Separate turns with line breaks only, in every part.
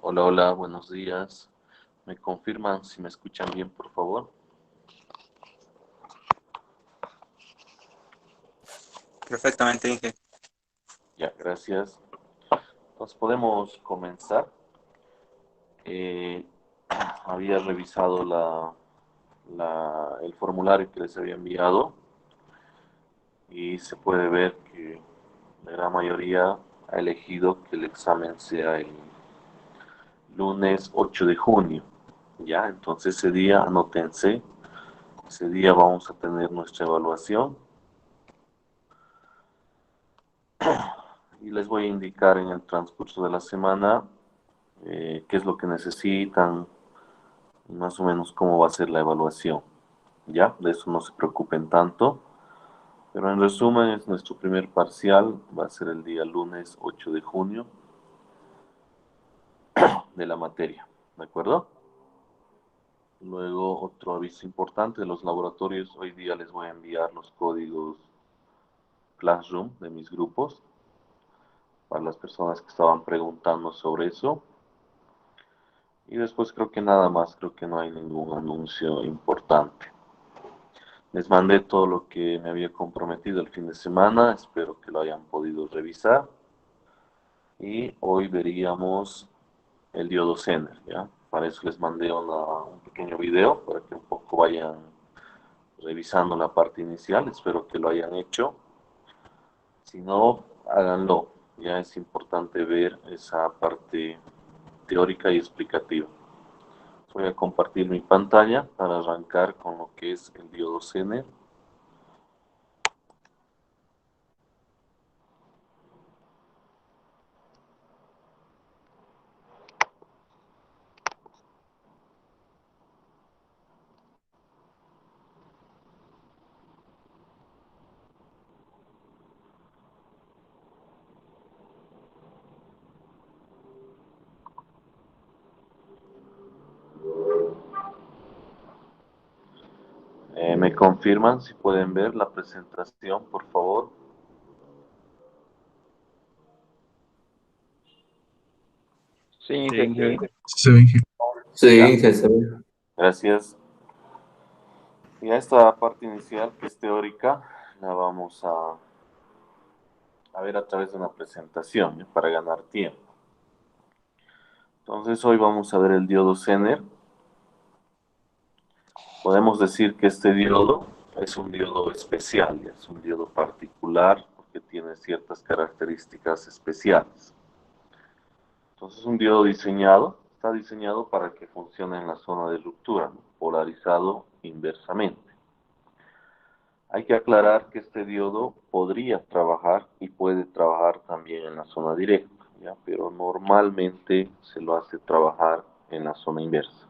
Hola, hola, buenos días. ¿Me confirman si me escuchan bien, por favor?
Perfectamente, Inge.
Ya, gracias. Entonces podemos comenzar. Eh, Había revisado el formulario que les había enviado y se puede ver que la gran mayoría ha elegido que el examen sea el lunes 8 de junio. Ya, entonces ese día, anótense, ese día vamos a tener nuestra evaluación y les voy a indicar en el transcurso de la semana qué es lo que necesitan y más o menos cómo va a ser la evaluación. Ya, de eso no se preocupen tanto, pero en resumen es nuestro primer parcial, va a ser el día lunes 8 de junio de la materia, ¿de acuerdo? Luego otro aviso importante de los laboratorios, hoy día les voy a enviar los códigos Classroom de mis grupos para las personas que estaban preguntando sobre eso. Y después creo que nada más, creo que no hay ningún anuncio importante. Les mandé todo lo que me había comprometido el fin de semana, espero que lo hayan podido revisar. Y hoy veríamos el diodo Zener, ¿ya? Para eso les mandé un pequeño video para que un poco vayan revisando la parte inicial, espero que lo hayan hecho. Si no, háganlo, ya es importante ver esa parte teórica y explicativa. Voy a compartir mi pantalla para arrancar con lo que es el diodo Zener. ¿Me confirman si pueden ver la presentación, por favor?
Sí, Inge, se ve.
Se ve.
Ya,
Sí, Jesús.
gracias. Y a esta parte inicial, que es teórica, la vamos a ver a través de una presentación, ¿ya? Para ganar tiempo. Entonces, hoy vamos a ver el diodo Zener. Podemos decir que este diodo es un diodo especial, ¿ya? Es un diodo particular porque tiene ciertas características especiales. Entonces, un diodo diseñado, está diseñado para que funcione en la zona de ruptura, ¿no? Polarizado inversamente. Hay que aclarar que este diodo podría trabajar y puede trabajar también en la zona directa, ¿ya? Pero normalmente se lo hace trabajar en la zona inversa,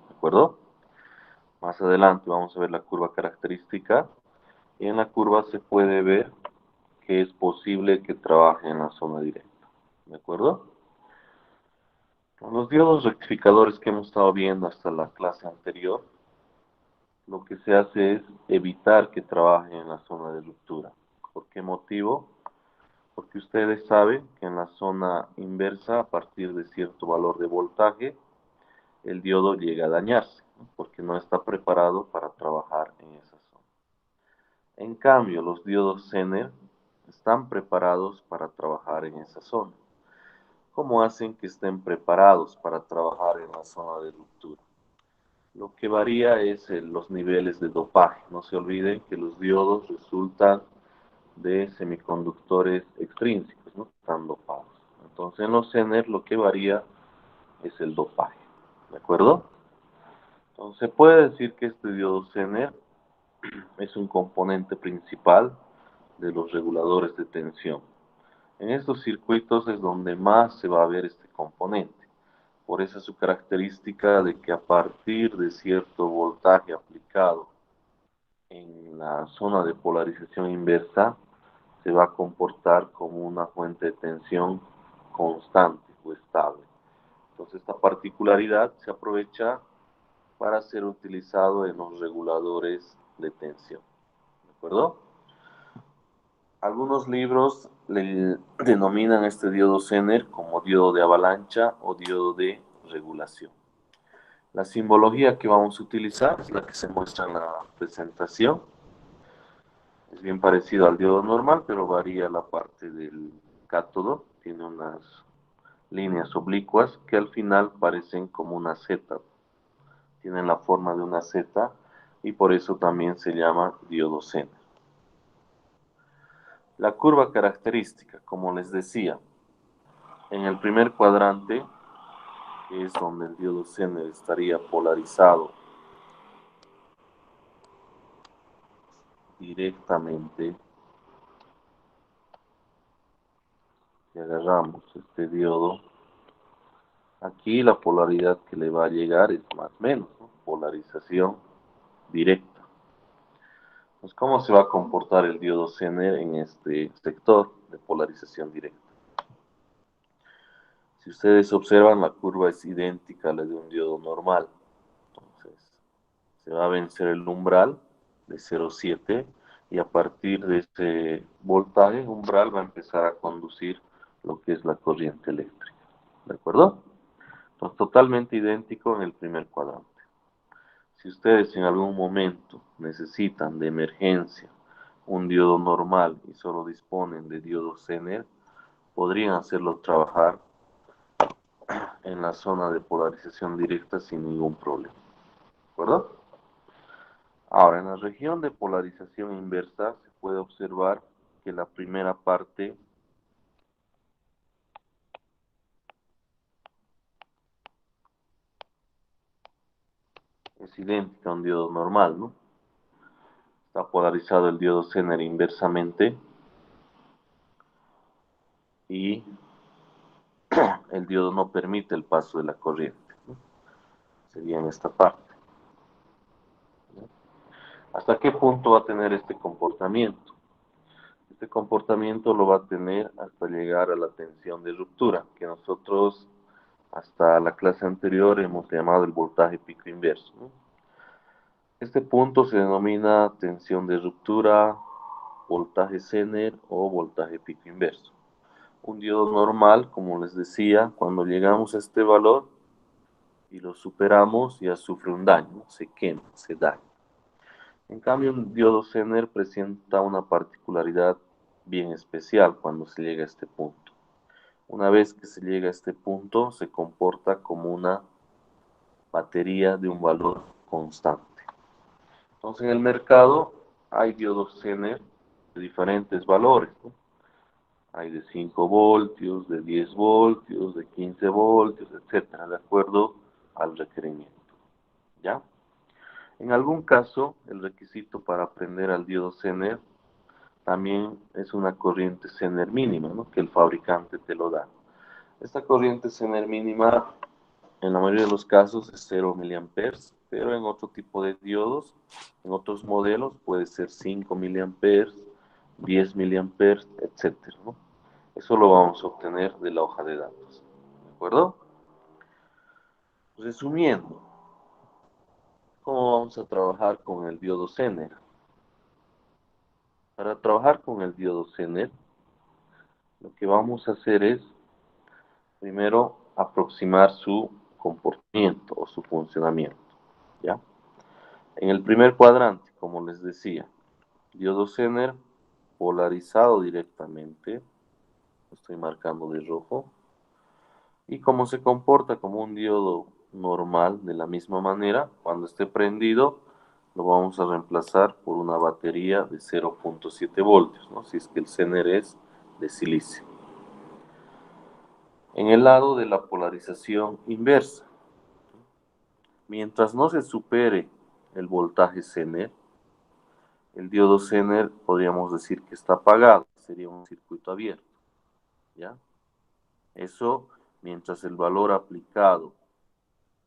¿de acuerdo? Más adelante vamos a ver la curva característica y en la curva se puede ver que es posible que trabaje en la zona directa, ¿de acuerdo? Con los diodos rectificadores que hemos estado viendo hasta la clase anterior, lo que se hace es evitar que trabaje en la zona de ruptura. ¿Por qué motivo? Porque ustedes saben que en la zona inversa, a partir de cierto valor de voltaje, el diodo llega a dañarse, ¿no? Porque no está preparado para trabajar en esa zona. En cambio, los diodos Zener están preparados para trabajar en esa zona. ¿Cómo hacen que estén preparados para trabajar en la zona de ruptura? Lo que varía es los niveles de dopaje. No se olviden que los diodos resultan de semiconductores extrínsecos, ¿no? Están dopados. Entonces, en los Zener lo que varía es el dopaje. ¿De acuerdo? Entonces, se puede decir que este diodo Zener es un componente principal de los reguladores de tensión. En estos circuitos es donde más se va a ver este componente. Por esa su característica de que a partir de cierto voltaje aplicado en la zona de polarización inversa, se va a comportar como una fuente de tensión constante o estable. Entonces, esta particularidad se aprovecha para ser utilizado en los reguladores de tensión. ¿De acuerdo? Algunos libros le denominan este diodo Zener como diodo de avalancha o diodo de regulación. La simbología que vamos a utilizar es la que se muestra en la presentación. Es bien parecido al diodo normal, pero varía la parte del cátodo. Tiene unas líneas oblicuas que al final parecen como una Z. Tienen la forma de una Z y por eso también se llama diodo Zener. La curva característica, como les decía, en el primer cuadrante, que es donde el diodo Zener estaría polarizado directamente, si agarramos este diodo, aquí la polaridad que le va a llegar es más o menos, ¿no? Polarización directa. Pues, ¿cómo se va a comportar el diodo Zener en este sector de polarización directa? Si ustedes observan, la curva es idéntica a la de un diodo normal. Entonces, se va a vencer el umbral de 0,7 y a partir de este voltaje umbral va a empezar a conducir lo que es la corriente eléctrica. ¿De acuerdo? Entonces, totalmente idéntico en el primer cuadrante. Si ustedes en algún momento necesitan de emergencia un diodo normal y solo disponen de diodo Zener, podrían hacerlo trabajar en la zona de polarización directa sin ningún problema. ¿De acuerdo? Ahora, en la región de polarización inversa se puede observar que la primera parte es idéntica a un diodo normal, ¿no? Está polarizado el diodo Zener inversamente y el diodo no permite el paso de la corriente, ¿no? Sería en esta parte. ¿Hasta qué punto va a tener este comportamiento? Este comportamiento lo va a tener hasta llegar a la tensión de ruptura, que nosotros hasta la clase anterior hemos llamado el voltaje pico inverso, ¿no? Este punto se denomina tensión de ruptura, voltaje Zener o voltaje pico inverso. Un diodo normal, como les decía, cuando llegamos a este valor y lo superamos, ya sufre un daño, se quema, se daña. En cambio, un diodo Zener presenta una particularidad bien especial cuando se llega a este punto. Una vez que se llega a este punto, se comporta como una batería de un valor constante. Entonces, en el mercado hay diodos Zener de diferentes valores, ¿no? Hay de 5 voltios, de 10 voltios, de 15 voltios, etcétera, de acuerdo al requerimiento. ¿Ya? En algún caso, el requisito para prender al diodo Zener también es una corriente Zener mínima, ¿no? Que el fabricante te lo da. Esta corriente Zener mínima, en la mayoría de los casos, es 0 miliamperes, pero en otro tipo de diodos, en otros modelos, puede ser 5 miliamperes, 10 miliamperes, etcétera, ¿no? Eso lo vamos a obtener de la hoja de datos. ¿De acuerdo? Resumiendo, ¿cómo vamos a trabajar con el diodo Zener? Para trabajar con el diodo Zener, lo que vamos a hacer es, primero, aproximar su comportamiento o su funcionamiento. ¿Ya? En el primer cuadrante, como les decía, diodo Zener polarizado directamente, lo estoy marcando de rojo, y como se comporta como un diodo normal de la misma manera, cuando esté prendido, lo vamos a reemplazar por una batería de 0,7 voltios, ¿no? Si es que el Zener es de silicio. En el lado de la polarización inversa, mientras no se supere el voltaje Zener, el diodo Zener podríamos decir que está apagado, sería un circuito abierto, ¿ya? Eso mientras el valor aplicado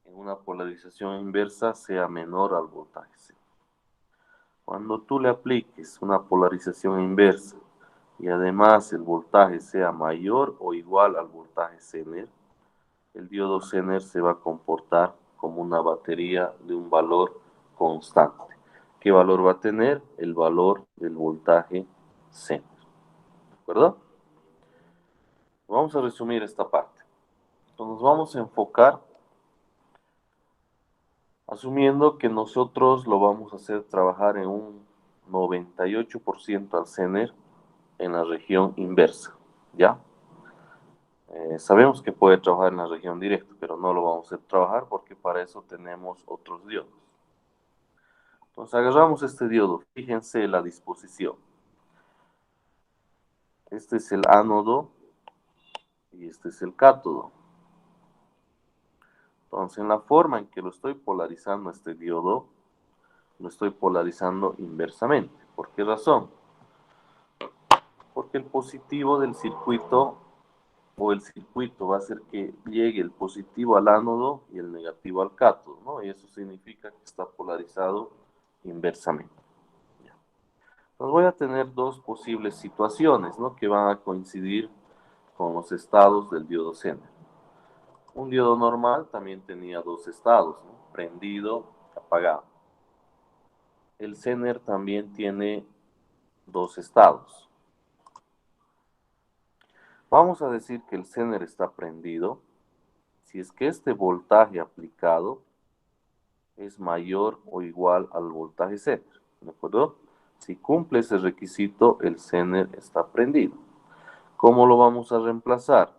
en una polarización inversa sea menor al voltaje Zener. Cuando tú le apliques una polarización inversa y además el voltaje sea mayor o igual al voltaje Zener, el diodo Zener se va a comportar como una batería de un valor constante. ¿Qué valor va a tener? El valor del voltaje Zener. acuerdo? Vamos a resumir esta parte. Entonces nos vamos a enfocar asumiendo que nosotros lo vamos a hacer trabajar en un 98% al Zener en la región inversa, ¿ya? Sabemos que puede trabajar en la región directa, pero no lo vamos a hacer trabajar porque para eso tenemos otros diodos. Entonces agarramos este diodo, fíjense la disposición. Este es el ánodo y este es el cátodo. Entonces en la forma en que lo estoy polarizando este diodo, lo estoy polarizando inversamente. ¿Por qué razón? Porque el positivo del circuito o el circuito va a hacer que llegue el positivo al ánodo y el negativo al cátodo, ¿no? Y eso significa que está polarizado inversamente. Entonces voy a tener dos posibles situaciones, ¿no? Que van a coincidir con los estados del diodo Zener. Un diodo normal también tenía dos estados, ¿no? Prendido, apagado. El Zener también tiene dos estados. Vamos a decir que el Zener está prendido si es que este voltaje aplicado es mayor o igual al voltaje Zener, ¿de acuerdo? Si cumple ese requisito, el Zener está prendido. ¿Cómo lo vamos a reemplazar?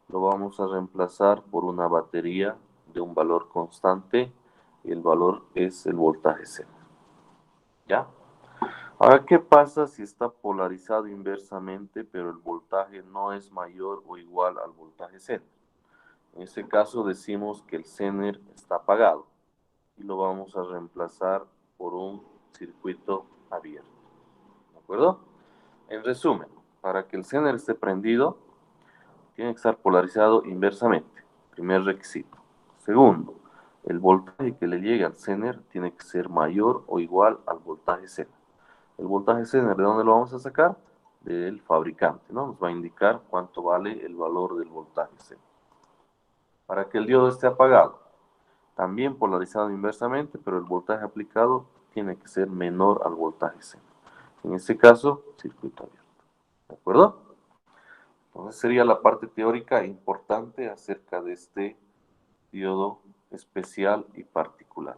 Lo vamos a reemplazar por una batería de un valor constante y el valor es el voltaje Zener. ¿Ya? Ahora, ¿qué pasa si está polarizado inversamente, pero el voltaje no es mayor o igual al voltaje Zener? En este caso decimos que el Zener está apagado y lo vamos a reemplazar por un circuito abierto. ¿De acuerdo? En resumen, para que el Zener esté prendido, tiene que estar polarizado inversamente. Primer requisito. Segundo, el voltaje que le llegue al Zener tiene que ser mayor o igual al voltaje Zener. El voltaje Zener, ¿de dónde lo vamos a sacar? Del fabricante, ¿no? Nos va a indicar cuánto vale el valor del voltaje Zener. Para que el diodo esté apagado, también polarizado inversamente, pero el voltaje aplicado tiene que ser menor al voltaje Zener. En este caso, circuito abierto. ¿De acuerdo? Entonces sería la parte teórica importante acerca de este diodo especial y particular.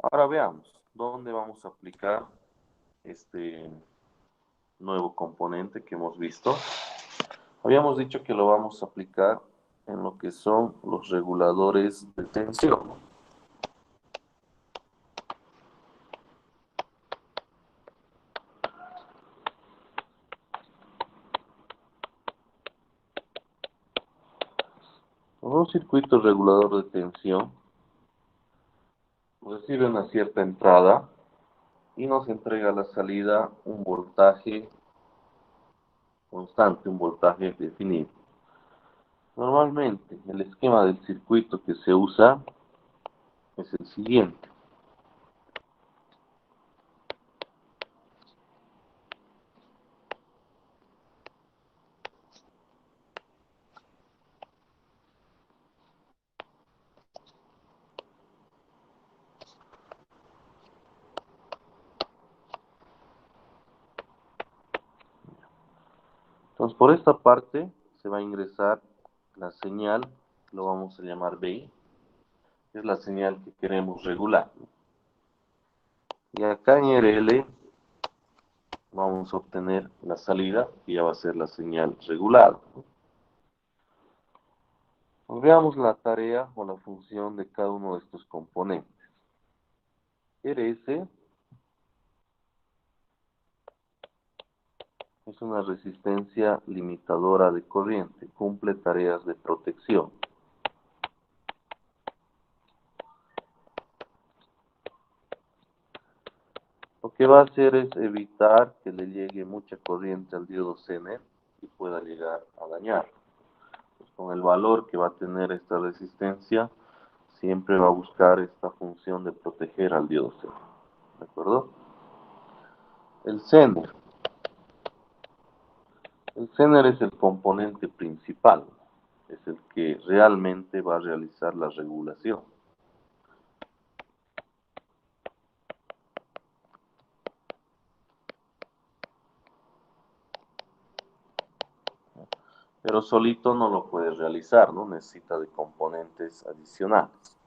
Ahora veamos dónde vamos a aplicar este nuevo componente que hemos visto. Habíamos dicho que lo vamos a aplicar en lo que son los reguladores de tensión. Un circuito regulador de tensión recibe una cierta entrada y nos entrega a la salida un voltaje constante, un voltaje definido. Normalmente el esquema del circuito que se usa es el siguiente. Entonces por esta parte se va a ingresar la señal, lo vamos a llamar B, que es la señal que queremos regular. Y acá en RL vamos a obtener la salida, que ya va a ser la señal regulada. Pues veamos la tarea o la función de cada uno de estos componentes. RS es una resistencia limitadora de corriente, cumple tareas de protección. Lo que va a hacer es evitar que le llegue mucha corriente al diodo Zener y pueda llegar a dañar. Pues con el valor que va a tener esta resistencia, siempre va a buscar esta función de proteger al diodo Zener. ¿De acuerdo? El Zener. El Zener es el componente principal, es el que realmente va a realizar la regulación. pero solito no lo puede realizar, ¿no? Necesita de componentes adicionales.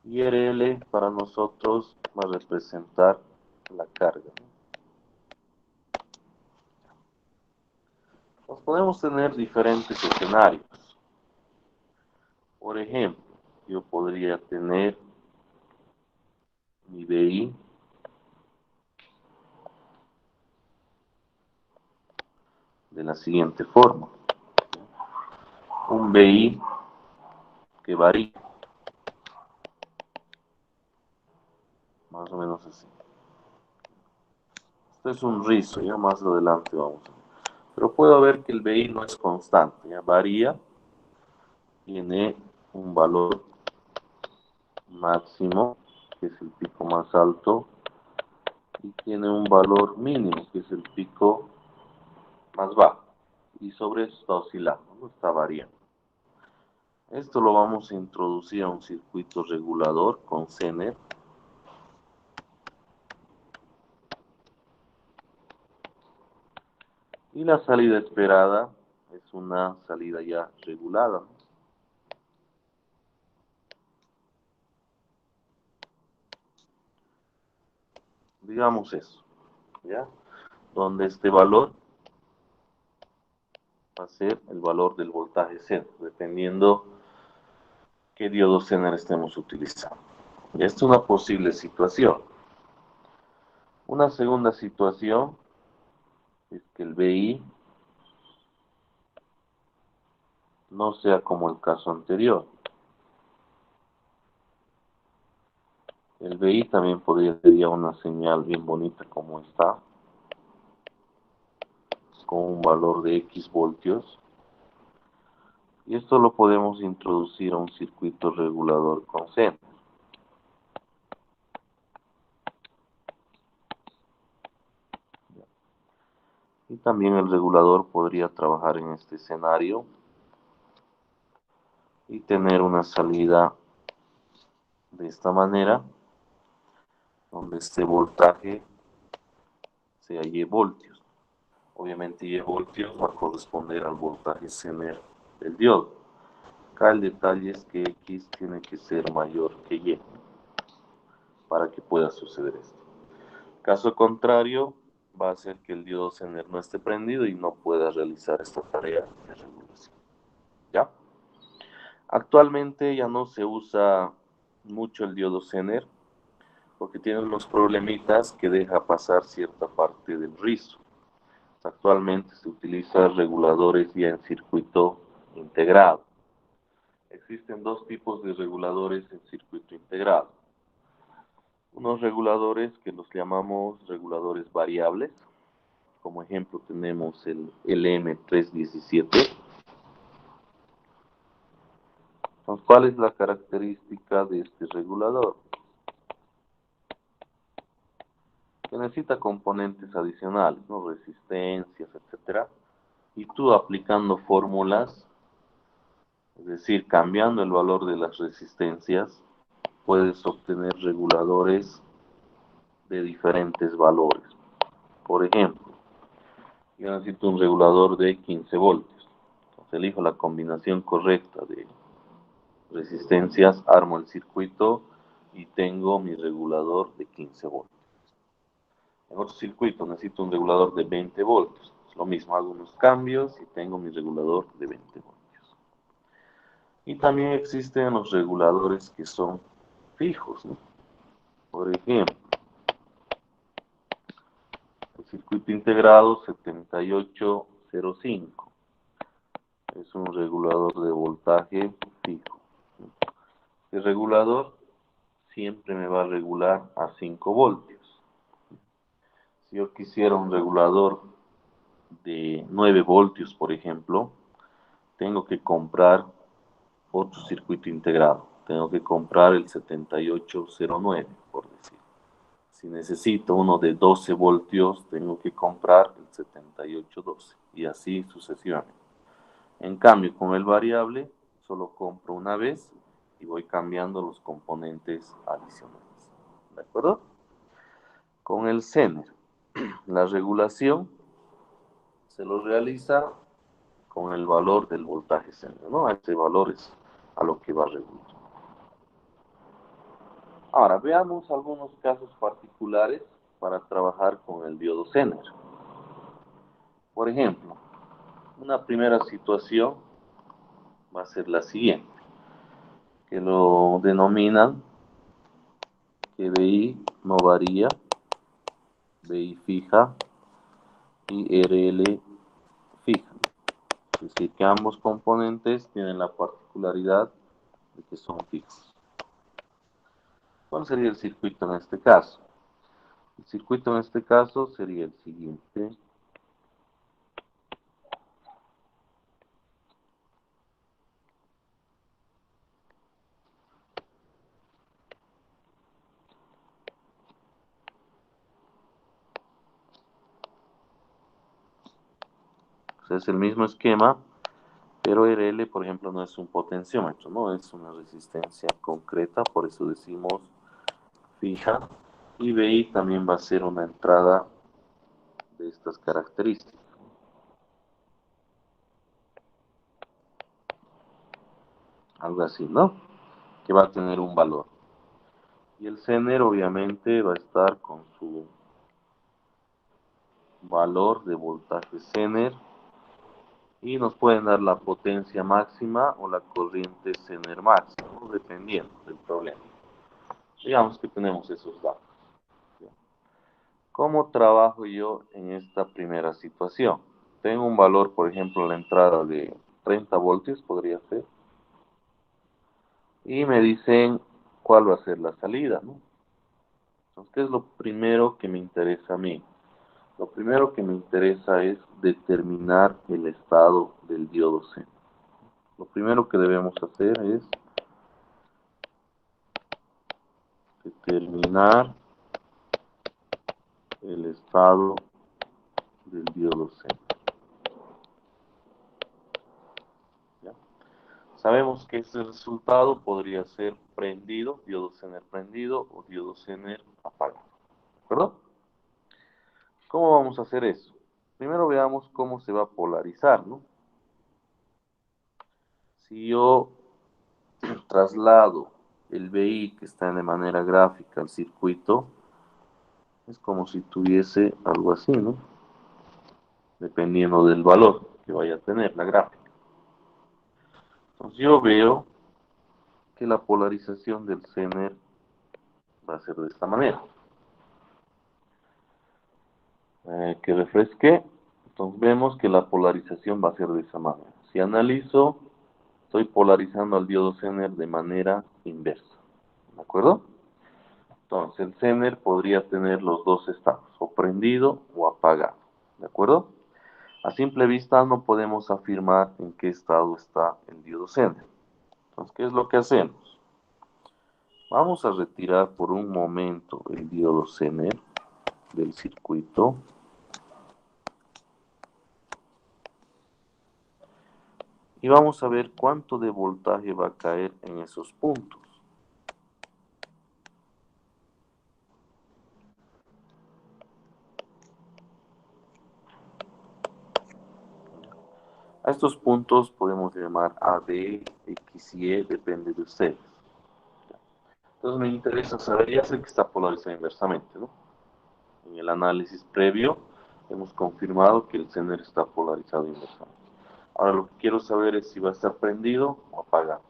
Y RL para nosotros va a representar la carga, ¿no? Nos podemos tener diferentes escenarios. Por ejemplo, yo podría tener mi BI de la siguiente forma. Un BI que varía, más o menos así. Esto es un rizo, ya más adelante vamos a ver. Pero puedo ver que el BI no es constante, ya varía, tiene un valor máximo, que es el pico más alto, y tiene un valor mínimo, que es el pico más bajo. Y sobre eso está oscilando, ¿no? Está variando. Esto lo vamos a introducir a un circuito regulador con Zener. Y la salida esperada es una salida ya regulada, ¿no? Digamos eso, ¿ya? Donde este valor va a ser el valor del voltaje Zener, dependiendo qué diodo Zener estemos utilizando. Y esta es una posible situación. Una segunda situación es que el BI no sea como el caso anterior. El BI también podría ser una señal bien bonita como está, con un valor de X voltios. Y esto lo podemos introducir a un circuito regulador con Zener. Y también el regulador podría trabajar en este escenario y tener una salida de esta manera, donde este voltaje sea Y voltios. Obviamente Y voltios va a corresponder al voltaje Zener del diodo. Acá el detalle es que X tiene que ser mayor que Y para que pueda suceder esto. Caso contrario, va a hacer que el diodo Zener no esté prendido y no pueda realizar esta tarea de regulación. ¿Ya? Actualmente ya no se usa mucho el diodo Zener porque tiene unos problemitas que deja pasar cierta parte del rizo. Actualmente se utilizan reguladores ya en circuito integrado. Existen dos tipos de reguladores en circuito integrado. Unos reguladores que los llamamos reguladores variables. Como ejemplo tenemos el LM317. Entonces, ¿cuál es la característica de este regulador? Que necesita componentes adicionales, ¿no? Resistencias, etcétera. Y tú aplicando fórmulas, es decir, cambiando el valor de las resistencias, puedes obtener reguladores de diferentes valores. Por ejemplo, yo necesito un regulador de 15 voltios. Entonces elijo la combinación correcta de resistencias, armo el circuito y tengo mi regulador de 15 voltios. En otro circuito necesito un regulador de 20 voltios. Es lo mismo, hago unos cambios y tengo mi regulador de 20 voltios. Y también existen los reguladores que son fijos, ¿no? Por ejemplo, el circuito integrado 7805 es un regulador de voltaje fijo. El regulador siempre me va a regular a 5 voltios. Si yo quisiera un regulador de 9 voltios, por ejemplo, tengo que comprar otro circuito integrado. Tengo que comprar el 7809, por decir. Si necesito uno de 12 voltios, tengo que comprar el 7812 y así sucesivamente. En cambio, con el variable, solo compro una vez y voy cambiando los componentes adicionales. ¿De acuerdo? Con el Zener, la regulación se lo realiza con el valor del voltaje Zener, ¿no? Ese valor es a lo que va a regular. Ahora, veamos algunos casos particulares para trabajar con el diodo Zener. Por ejemplo, una primera situación va a ser la siguiente, que lo denominan que BI no varía, BI fija y RL fija. Es decir, que ambos componentes tienen la particularidad de que son fijos. ¿Cuál sería el circuito en este caso? El circuito en este caso sería el siguiente. O sea, es el mismo esquema, pero RL, por ejemplo, no es un potenciómetro, no es una resistencia concreta, por eso decimos fija. Y BI también va a ser una entrada de estas características. Algo así, ¿no? Que va a tener un valor. Y el Zener obviamente va a estar con su valor de voltaje Zener y nos pueden dar la potencia máxima o la corriente Zener máxima, ¿no? Dependiendo del problema. Digamos que tenemos esos datos. ¿Cómo trabajo yo en esta primera situación? Tengo un valor, por ejemplo, la entrada de 30 voltios, podría ser, y me dicen cuál va a ser la salida, ¿no? Entonces, ¿qué es lo primero que me interesa a mí? Lo primero que me interesa es determinar el estado del diodo C. Lo primero que debemos hacer es determinar el estado del diodo C. ¿Ya? Sabemos que ese resultado podría ser prendido, diodo Zener prendido o diodo Zener apagado. ¿De acuerdo? ¿Cómo vamos a hacer eso? Primero veamos cómo se va a polarizar, ¿no? Si yo traslado el BI que está de manera gráfica al circuito, es como si tuviese algo así, ¿no? Dependiendo del valor que vaya a tener la gráfica. Entonces yo veo que la polarización del Zener va a ser de esta manera. Que refresque, entonces vemos que la polarización va a ser de esa manera. Si analizo, estoy polarizando al diodo Zener de manera inversa. ¿De acuerdo? Entonces el Zener podría tener los dos estados, o prendido o apagado. ¿De acuerdo? A simple vista no podemos afirmar en qué estado está el diodo Zener. Entonces, ¿qué es lo que hacemos? Vamos a retirar por un momento el diodo Zener del circuito. Y vamos a ver cuánto de voltaje va a caer en esos puntos. A estos puntos podemos llamar A, B, X y E, depende de ustedes. Entonces me interesa saber, ya sé que está polarizado inversamente, ¿no? En el análisis previo hemos confirmado que el Zener está polarizado inversamente. Ahora lo que quiero saber es si va a estar prendido o apagado.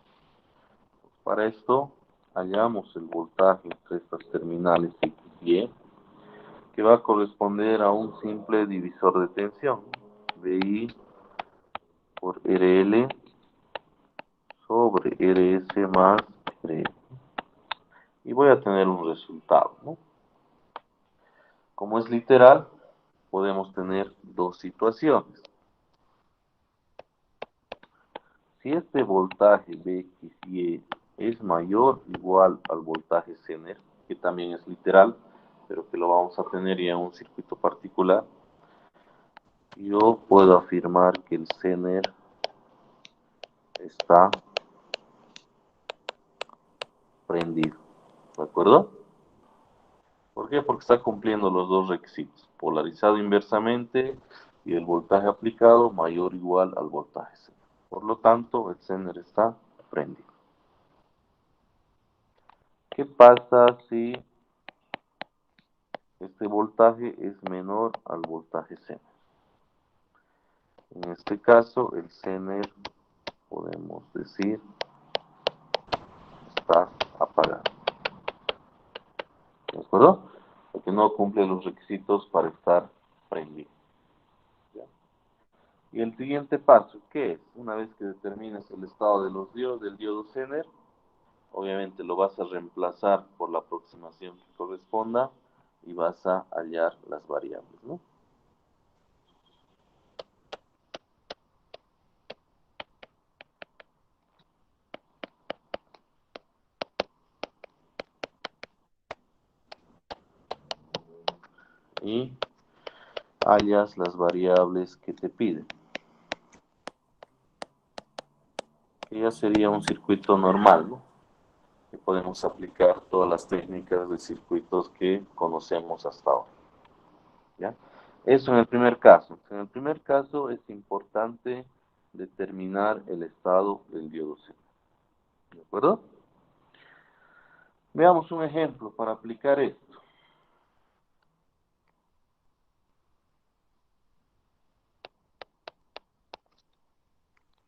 Para esto hallamos el voltaje entre estas terminales X y E, que va a corresponder a un simple divisor de tensión, VI por RL sobre RS más RL. Y voy a tener un resultado, ¿no? Como es literal, podemos tener dos situaciones. Si este voltaje Bx y E es mayor o igual al voltaje Zener, que también es literal, pero que lo vamos a tener ya en un circuito particular, yo puedo afirmar que el Zener está prendido. ¿De acuerdo? ¿Por qué? Porque está cumpliendo los dos requisitos. Polarizado inversamente y el voltaje aplicado mayor o igual al voltaje Zener. Por lo tanto, el Zener está prendido. ¿Qué pasa si este voltaje es menor al voltaje Zener? En este caso, el Zener, podemos decir, está apagado. ¿De acuerdo? Porque no cumple los requisitos para estar prendido. ¿Ya? Y el siguiente paso, ¿qué es? Una vez que determines el estado de los diodos, del diodo Zener, obviamente lo vas a reemplazar por la aproximación que corresponda y vas a hallar las variables, ¿no? Y hallas las variables que te piden. Que ya sería un circuito normal, ¿no? Que podemos aplicar todas las técnicas de circuitos que conocemos hasta ahora. ¿Ya? Eso en el primer caso. En el primer caso es importante determinar el estado del diodo Zener. ¿De acuerdo? Veamos un ejemplo para aplicar esto.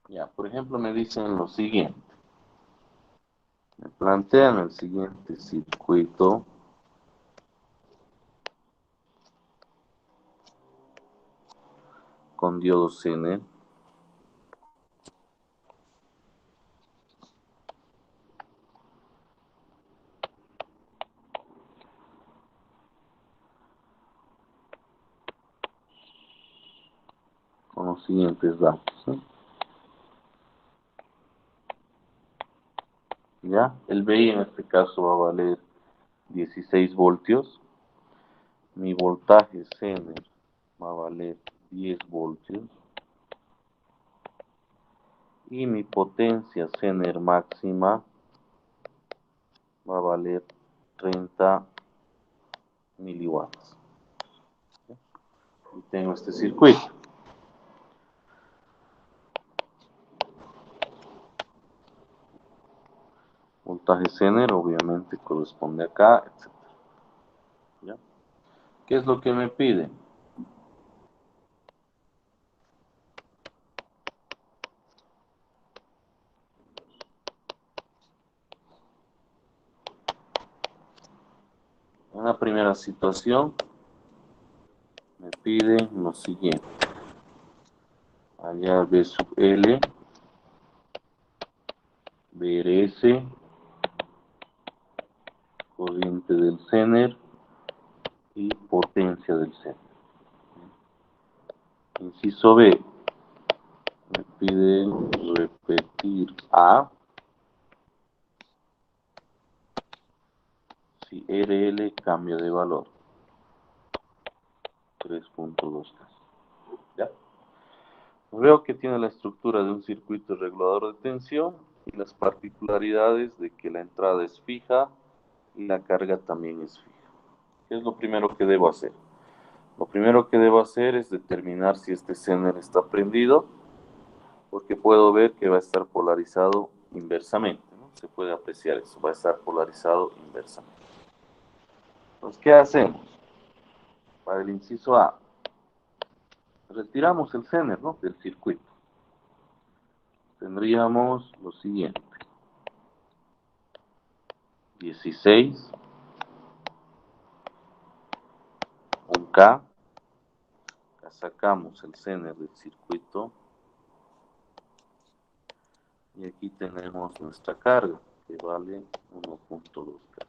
Ya, por ejemplo, me dicen lo siguiente. Me plantean el siguiente circuito con diodo Zener. Con los siguientes datos, ¿eh? ¿Ya? El VI en este caso va a valer 16 voltios. Mi voltaje Zener va a valer 10 voltios. Y mi potencia Zener máxima va a valer 30 miliwatts. Y tengo este circuito. Voltaje Zener obviamente corresponde acá, etc. ¿Ya? ¿Qué es lo que me pide? En la primera situación me pide lo siguiente. Hallar V sub L, VRS, corriente del Zener y potencia del Zener. Inciso B, me pide repetir A si RL cambia de valor. 3.2K. ¿Ya? Veo que tiene la estructura de un circuito regulador de tensión y las particularidades de que la entrada es fija y la carga también es fija. ¿Qué es lo primero que debo hacer? Lo primero que debo hacer es determinar si este Zener está prendido, porque puedo ver que va a estar polarizado inversamente, ¿no? Se puede apreciar eso, va a estar polarizado inversamente. Entonces, ¿qué hacemos? Para el inciso A, retiramos el Zener, ¿no?, del circuito. Tendríamos lo siguiente. 16, un K, sacamos el Zener del circuito y aquí tenemos nuestra carga que vale 1.2 K.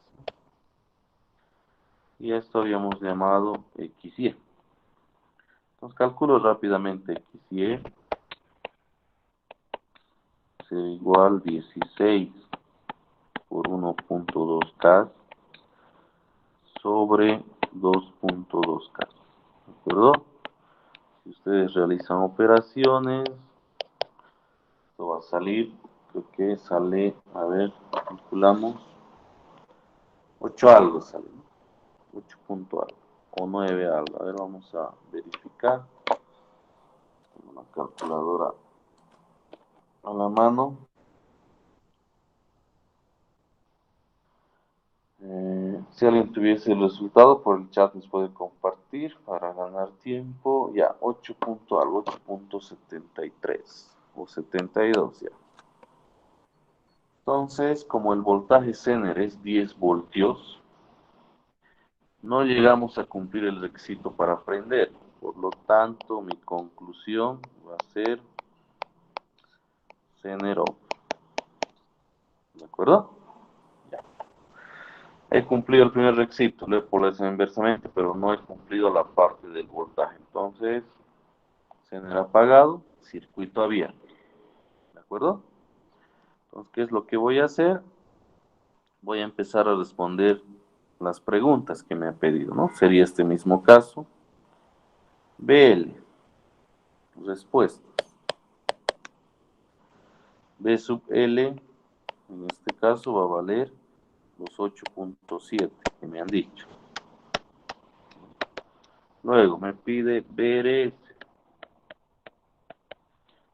Y esto habíamos llamado XY. Entonces calculo rápidamente XY será igual 16 por 1.2 K sobre 2.2 K. ¿De acuerdo? Si ustedes realizan operaciones, esto va a salir, creo que sale, a ver, calculamos, 8 algo sale, ¿no? 8 punto algo, o 9 algo. A ver, vamos a verificar. calculadora a la mano. Si alguien tuviese el resultado, por el chat nos puede compartir para ganar tiempo. Ya, 8 punto algo, 8.73 o 72 ya. Entonces, como el voltaje Zener es 10 voltios, no llegamos a cumplir el requisito para prender. Por lo tanto, mi conclusión va a ser Zener off. ¿De acuerdo? Ya. He cumplido el primer requisito, lo he polarizado inversamente, pero no he cumplido la parte del voltaje. Entonces, Zener apagado, circuito abierto. ¿De acuerdo? Entonces, ¿qué es lo que voy a hacer? Voy a empezar a responder las preguntas que me ha pedido, ¿no? Sería este mismo caso. BL, respuestas. B sub L, en este caso, va a valer los 8.7 que me han dicho. Luego me pide BRS.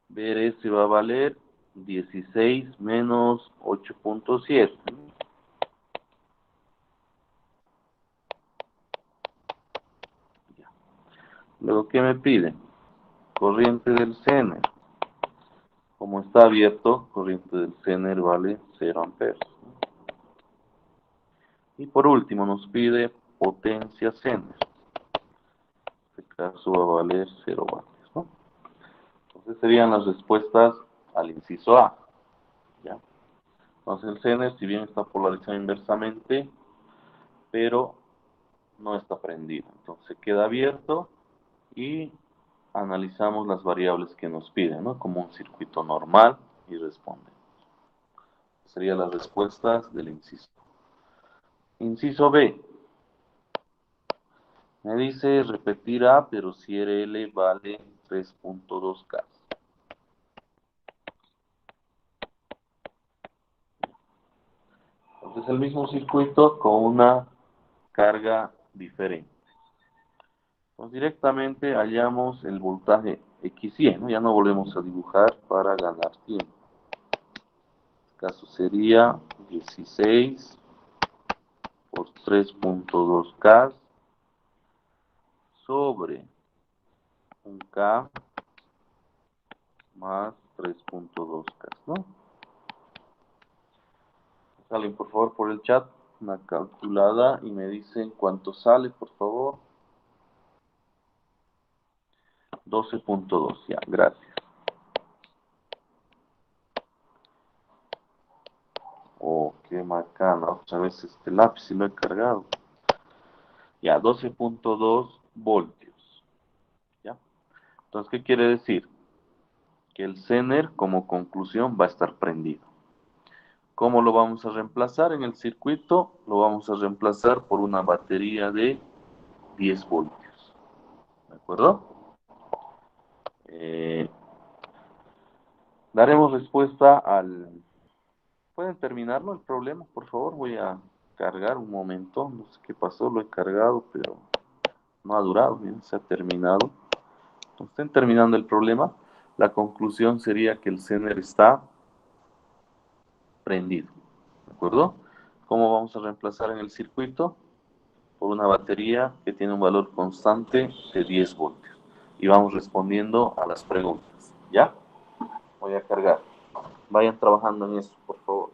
BRS va a valer 16 menos 8.7. Luego, ¿qué me pide? Corriente del Zener. Como está abierto, corriente del Zener vale 0 amperes. Y por último nos pide potencia Zener. En este caso va a valer 0 vatios, ¿no? Entonces serían las respuestas al inciso A. ¿Ya? Entonces el Zener, si bien está polarizado inversamente, pero no está prendido. Entonces queda abierto y analizamos las variables que nos piden, ¿no? Como un circuito normal y responde. Serían las respuestas del inciso. Inciso B. Me dice repetir A, pero si RL vale 3.2K. Entonces el mismo circuito con una carga diferente. Entonces directamente hallamos el voltaje XY, ¿no? Ya no volvemos a dibujar para ganar tiempo. En este caso sería 16 por 3.2K sobre un K más 3.2K, ¿no? Salen por favor por el chat una calculada y me dicen cuánto sale, por favor. 12.2, ya, gracias. Oh, qué macana, otra vez este lápiz y lo he cargado. Ya, 12.2 voltios. ¿Ya? Entonces, ¿qué quiere decir? Que el Zener como conclusión va a estar prendido. ¿Cómo lo vamos a reemplazar en el circuito? Lo vamos a reemplazar por una batería de 10 voltios. ¿De acuerdo? Daremos respuesta al... ¿Pueden terminarlo el problema, por favor? Voy a cargar un momento. No sé qué pasó, lo he cargado, pero no ha durado. Bien, se ha terminado. Cuando estén terminando el problema, la conclusión sería que el Zener está prendido. ¿De acuerdo? ¿Cómo vamos a reemplazar en el circuito? Por una batería que tiene un valor constante de 10 voltios. Y vamos respondiendo a las preguntas. ¿Ya? Voy a cargar. Vayan trabajando en eso, por favor.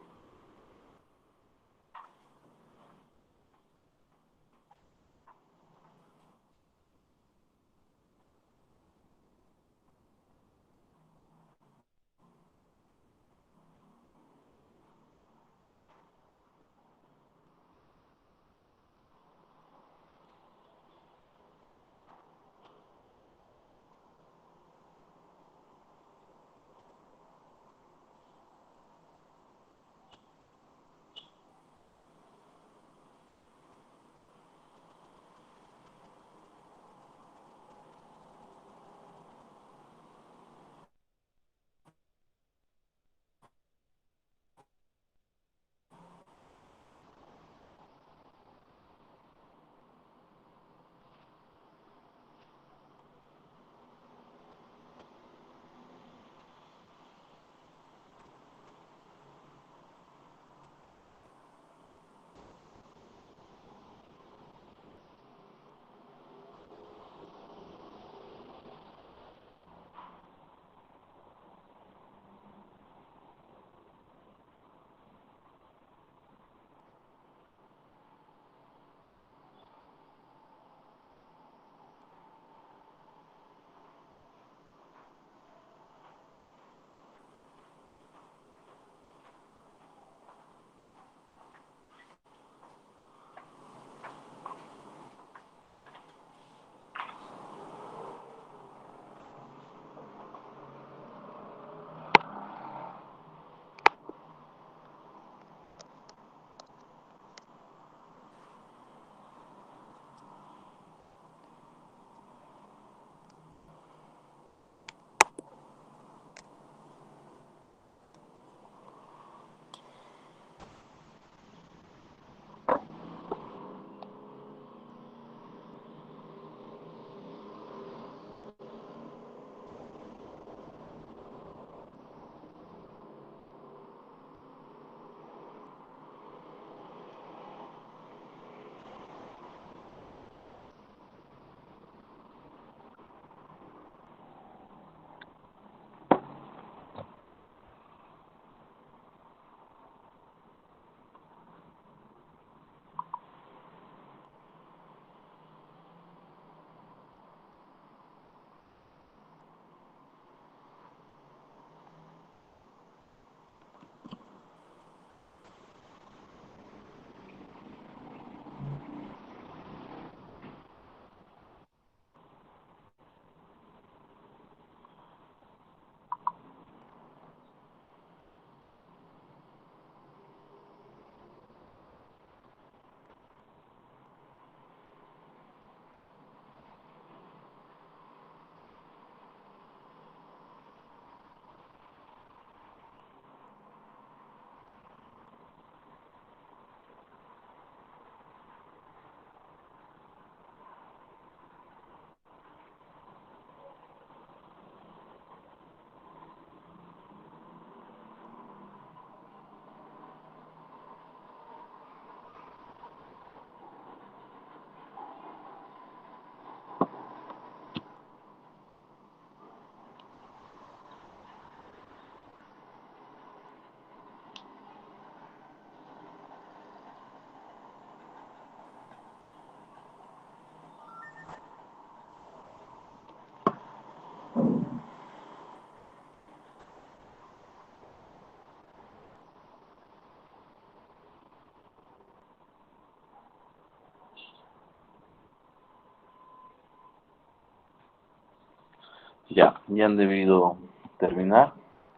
Ya han debido terminar.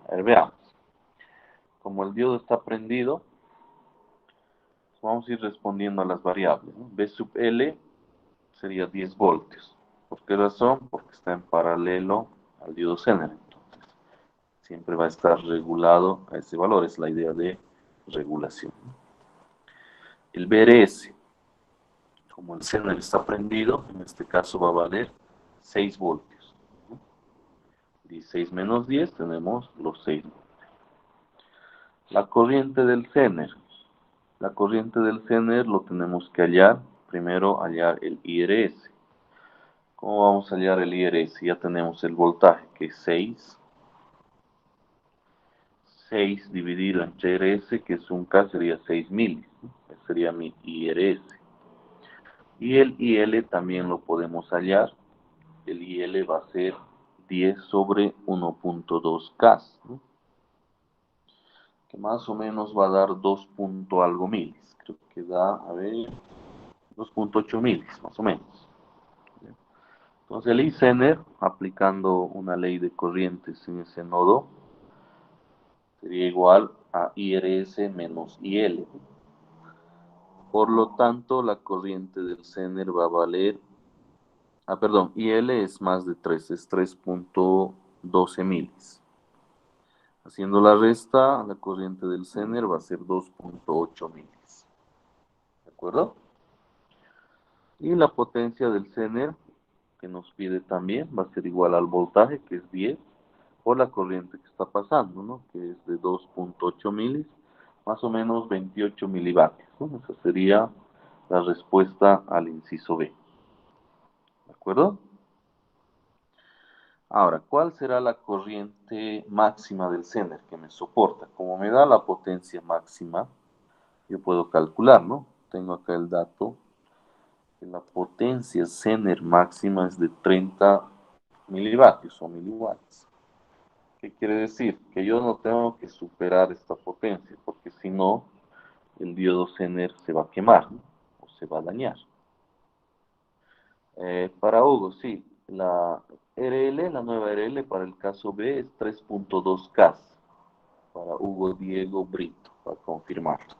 A ver, veamos. Como el diodo está prendido, vamos a ir respondiendo a las variables, ¿no? V sub L sería 10 voltios. ¿Por qué razón? Porque está en paralelo al diodo Zener. Entonces, siempre va a estar regulado a ese valor. Es la idea de regulación. El VRS, como el Zener está prendido, en este caso va a valer 6 voltios. 16 menos 10, tenemos los 6 voltios. La corriente del Zener. La corriente del Zener lo tenemos que hallar. Primero hallar el IRS. ¿Cómo vamos a hallar el IRS? Ya tenemos el voltaje, que es 6. 6 dividido entre RS, que es un K, sería 6 milis. Ese sería mi IRS. Y el IL también lo podemos hallar. El IL va a ser 10 sobre 1.2 K, ¿no? Que más o menos va a dar 2 punto algo milis. Creo que da, a ver, 2.8 milis, más o menos. Entonces el I-Zener, aplicando una ley de corrientes en ese nodo, sería igual a IRS menos IL. Por lo tanto, la corriente del Zener va a valer, perdón, IL es más de 3, es 3.12 milis. Haciendo la resta, la corriente del Zener va a ser 2.8 milis. ¿De acuerdo? Y la potencia del Zener, que nos pide también, va a ser igual al voltaje, que es 10, por la corriente que está pasando, ¿no? Que es de 2.8 milis, más o menos 28 milivatios, ¿no? Esa sería la respuesta al inciso B. ¿De acuerdo? Ahora, ¿cuál será la corriente máxima del Zener que me soporta? Como me da la potencia máxima, yo puedo calcular, ¿no? Tengo acá el dato que la potencia Zener máxima es de 30 milivatios o miliwatts. ¿Qué quiere decir? Que yo no tengo que superar esta potencia, porque si no, el diodo Zener se va a quemar, ¿no? O se va a dañar. Para Hugo, sí, la RL, la nueva RL para el caso B es 3.2K. Para Hugo Diego Brito, para confirmarlo.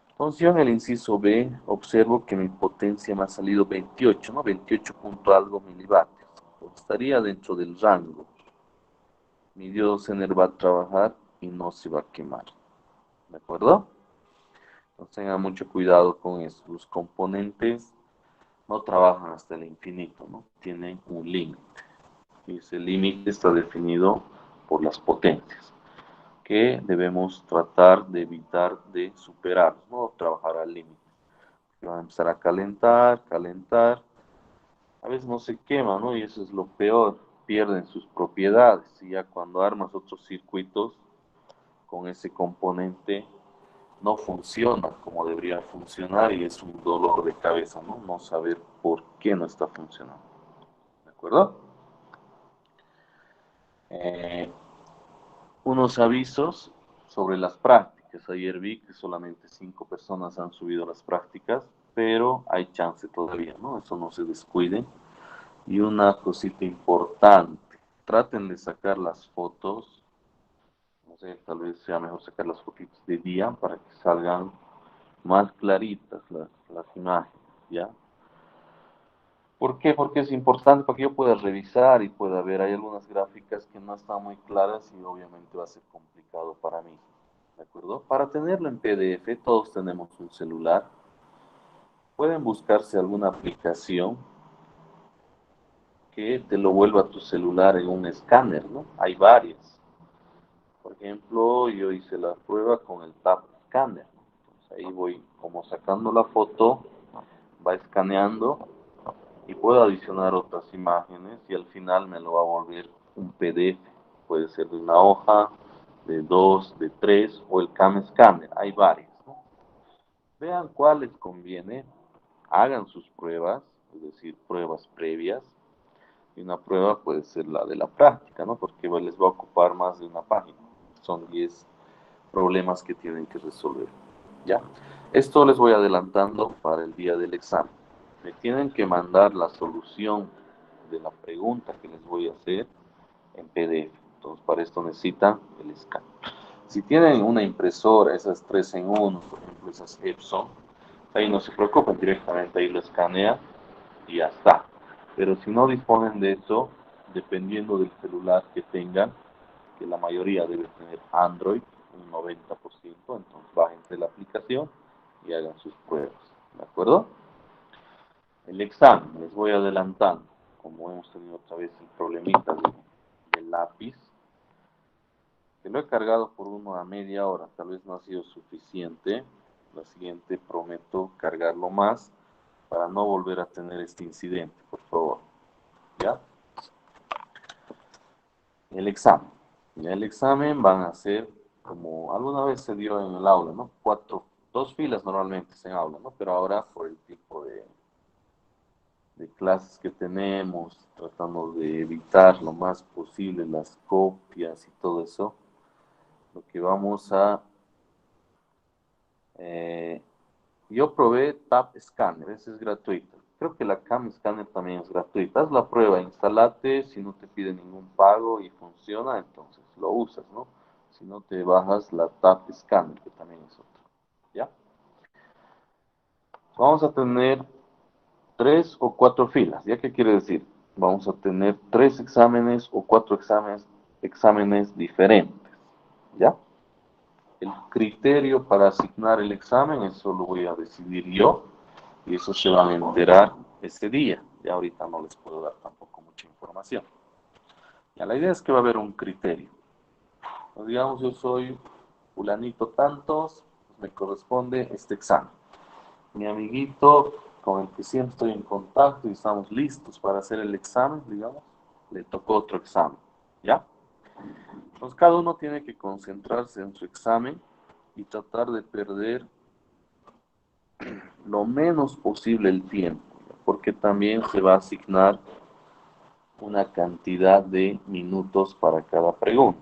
Entonces yo en el inciso B observo que mi potencia me ha salido 28, ¿no? 28 punto algo milivatios. Estaría dentro del rango. Mi diodo Zener va a trabajar y no se va a quemar. ¿De acuerdo? Entonces tengan mucho cuidado con eso. Los componentes no trabajan hasta el infinito, ¿no? Tienen un límite. Y ese límite está definido por las potencias, que debemos tratar de evitar de superar, ¿no? Trabajar al límite. Van a empezar a calentar, calentar. A veces no se quema, ¿no? Y eso es lo peor. Pierden sus propiedades. Y ya cuando armas otros circuitos con ese componente, no funciona como debería funcionar y es un dolor de cabeza, ¿no? No saber por qué no está funcionando. ¿De acuerdo? Unos avisos sobre las prácticas. Ayer vi que solamente 5 personas han subido las prácticas, pero hay chance todavía, ¿no? Eso no se descuiden. Y una cosita importante, traten de sacar las fotos, no sé, tal vez sea mejor sacar las fotitos de día para que salgan más claritas las imágenes, ¿ya? ¿Por qué? Porque es importante para que yo pueda revisar y pueda ver. Hay algunas gráficas que no están muy claras y obviamente va a ser complicado para mí. ¿De acuerdo? Para tenerlo en PDF, todos tenemos un celular. Pueden buscarse alguna aplicación que te lo vuelva a tu celular en un escáner, ¿no? Hay varias. Por ejemplo, yo hice la prueba con el Tap Scanner. Entonces ahí voy como sacando la foto, va escaneando y puedo adicionar otras imágenes y al final me lo va a volver un PDF. Puede ser de una hoja, de 2, de 3 o el Cam Scanner. Hay varios, ¿no? Vean cuál les conviene, hagan sus pruebas, es decir, pruebas previas. Y una prueba puede ser la de la práctica, ¿no? Porque les va a ocupar más de una página. Son 10 problemas que tienen que resolver. ¿Ya? Esto les voy adelantando para el día del examen. Me tienen que mandar la solución de la pregunta que les voy a hacer en PDF. Entonces, para esto necesitan el escáner. Si tienen una impresora, esas 3 en 1, por ejemplo, esas Epson, ahí no se preocupen, directamente ahí lo escanean y ya está. Pero si no disponen de eso, dependiendo del celular que tengan, que la mayoría debe tener Android, un 90%, entonces bájense la aplicación y hagan sus pruebas. ¿De acuerdo? El examen, les voy adelantando, como hemos tenido otra vez el problemita del lápiz, que lo he cargado por una media hora, tal vez no ha sido suficiente. La siguiente prometo cargarlo más para no volver a tener este incidente, por favor. ¿Ya? El examen. Ya el examen van a ser como alguna vez se dio en el aula, ¿no? Dos filas normalmente en aula, ¿no? Pero ahora por el tipo de clases que tenemos, tratando de evitar lo más posible las copias y todo eso, lo que vamos a... yo probé Tap Scanner, ese es gratuito. Creo que la Cam Scanner también es gratuita. Haz la prueba, instalate, si no te pide ningún pago y funciona, entonces lo usas, ¿no? Si no te bajas la Tap Scanner, que también es otra. ¿Ya? Vamos a tener 3 o 4 filas. ¿Ya qué quiere decir? Vamos a tener 3 exámenes o 4 exámenes diferentes. ¿Ya? El criterio para asignar el examen, eso lo voy a decidir yo y eso se van a enterar ese día. Ya ahorita no les puedo dar tampoco mucha información. Ya, la idea es que va a haber un criterio. Pues digamos, yo soy fulanito tantos, pues me corresponde este examen. Mi amiguito con el que siempre estoy en contacto y estamos listos para hacer el examen, digamos, le tocó otro examen. ¿Ya? Entonces cada uno tiene que concentrarse en su examen y tratar de perder lo menos posible el tiempo, porque también se va a asignar una cantidad de minutos para cada pregunta.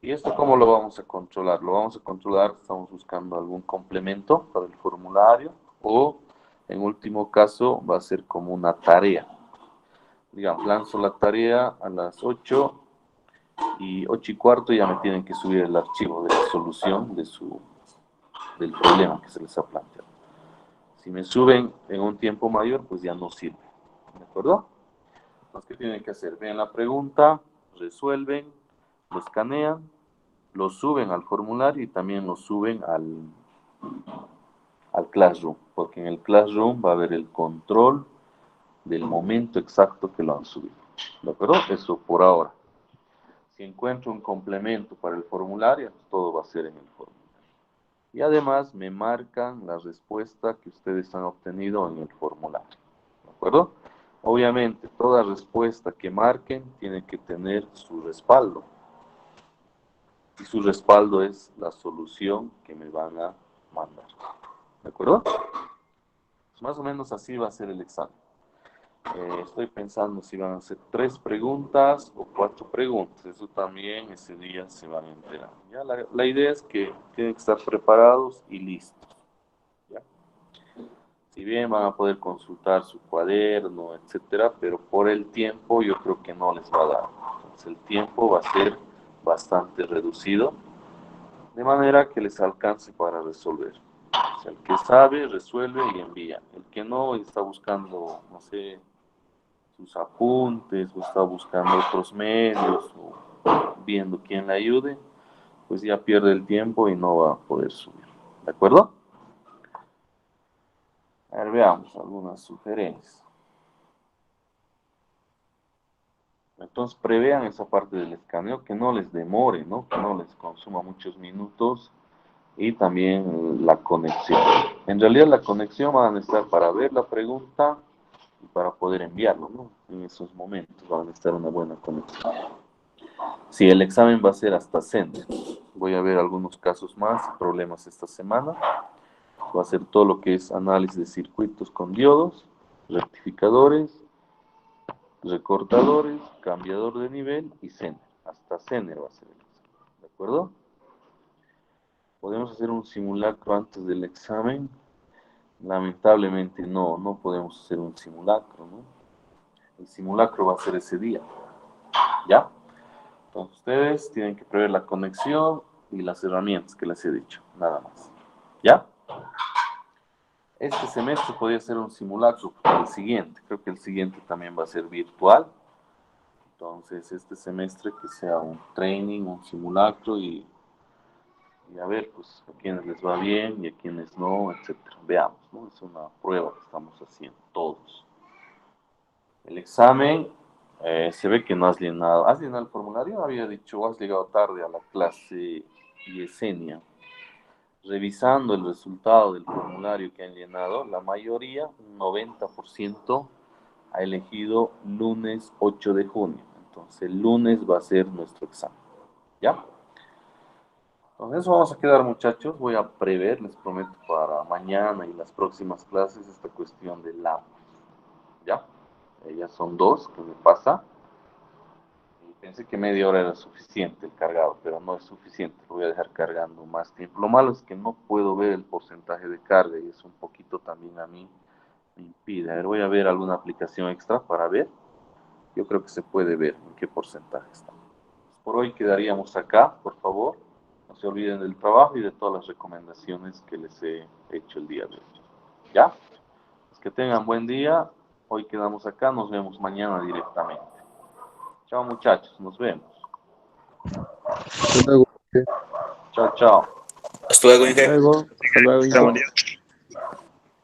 ¿Y esto cómo lo vamos a controlar? Lo vamos a controlar, estamos buscando algún complemento para el formulario o en último caso va a ser como una tarea. Digamos, lanzo la tarea a las 8 y 8:15 ya me tienen que subir el archivo de la solución del problema que se les ha planteado. Si me suben en un tiempo mayor, pues ya no sirve. ¿De acuerdo? Entonces, ¿qué tienen que hacer? Vean la pregunta, resuelven, lo escanean, lo suben al formulario y también lo suben al Classroom, porque en el Classroom va a haber el control del momento exacto que lo han subido. ¿De acuerdo? Eso por ahora. Si encuentro un complemento para el formulario, todo va a ser en el formulario. Y además me marcan la respuesta que ustedes han obtenido en el formulario. ¿De acuerdo? Obviamente, toda respuesta que marquen tiene que tener su respaldo. Y su respaldo es la solución que me van a mandar. ¿De acuerdo? Pues más o menos así va a ser el examen. Estoy pensando si van a ser 3 preguntas o 4 preguntas. Eso también ese día se van a enterar. ¿Ya? La idea es que tienen que estar preparados y listos. ¿Ya? Si bien van a poder consultar su cuaderno, etcétera, pero por el tiempo yo creo que no les va a dar. Entonces el tiempo va a ser bastante reducido, de manera que les alcance para resolver. O sea, el que sabe, resuelve y envía. El que no está buscando, no sé, sus apuntes o está buscando otros medios o viendo quién le ayude, pues ya pierde el tiempo y no va a poder subir. ¿De acuerdo? A ver, veamos algunas sugerencias. Entonces prevean esa parte del escaneo, que no les demore, ¿no? Que no les consuma muchos minutos y también la conexión. En realidad la conexión va a necesitar para ver la pregunta y para poder enviarlo, ¿no? En esos momentos va a necesitar una buena conexión. Sí, el examen va a ser hasta Sender. Voy a ver algunos casos más, problemas esta semana. Va a ser todo lo que es análisis de circuitos con diodos, rectificadores, recortadores, cambiador de nivel y Zener. Hasta Zener va a ser el examen. ¿De acuerdo? ¿Podemos hacer un simulacro antes del examen? Lamentablemente no podemos hacer un simulacro, ¿no? El simulacro va a ser ese día. ¿Ya? Entonces ustedes tienen que prever la conexión y las herramientas que les he dicho, nada más. ¿Ya? Este semestre podría ser un simulacro para el siguiente. Creo que el siguiente también va a ser virtual. Entonces este semestre que sea un training, un simulacro y a ver, pues a quienes les va bien y a quienes no, etcétera. Veamos, ¿no? Es una prueba que estamos haciendo todos. El examen, se ve que no has llenado. ¿Has llenado el formulario? Había dicho, has llegado tarde a la clase Yesenia. Revisando el resultado del formulario que han llenado, la mayoría, un 90%, ha elegido lunes 8 de junio. Entonces, el lunes va a ser nuestro examen. ¿Ya? Con eso vamos a quedar, muchachos. Voy a prever, les prometo, para mañana y las próximas clases esta cuestión del lab. ¿Ya? Ya son dos que me pasa. Y pensé que media hora era suficiente el cargado, pero no es suficiente. Lo voy a dejar cargando más tiempo. Lo malo es que no puedo ver el porcentaje de carga y eso un poquito también a mí me impide. A ver, voy a ver alguna aplicación extra para ver. Yo creo que se puede ver en qué porcentaje está. Por hoy quedaríamos acá, por favor. No se olviden del trabajo y de todas las recomendaciones que les he hecho el día de hoy. ¿Ya? Pues que tengan buen día. Hoy quedamos acá. Nos vemos mañana directamente. Chao, muchachos. Nos vemos.
Hasta luego.
Chao, chao.
Hasta luego,
Hasta
Inge.
luego. Hasta luego,
Hasta
Inge.
luego.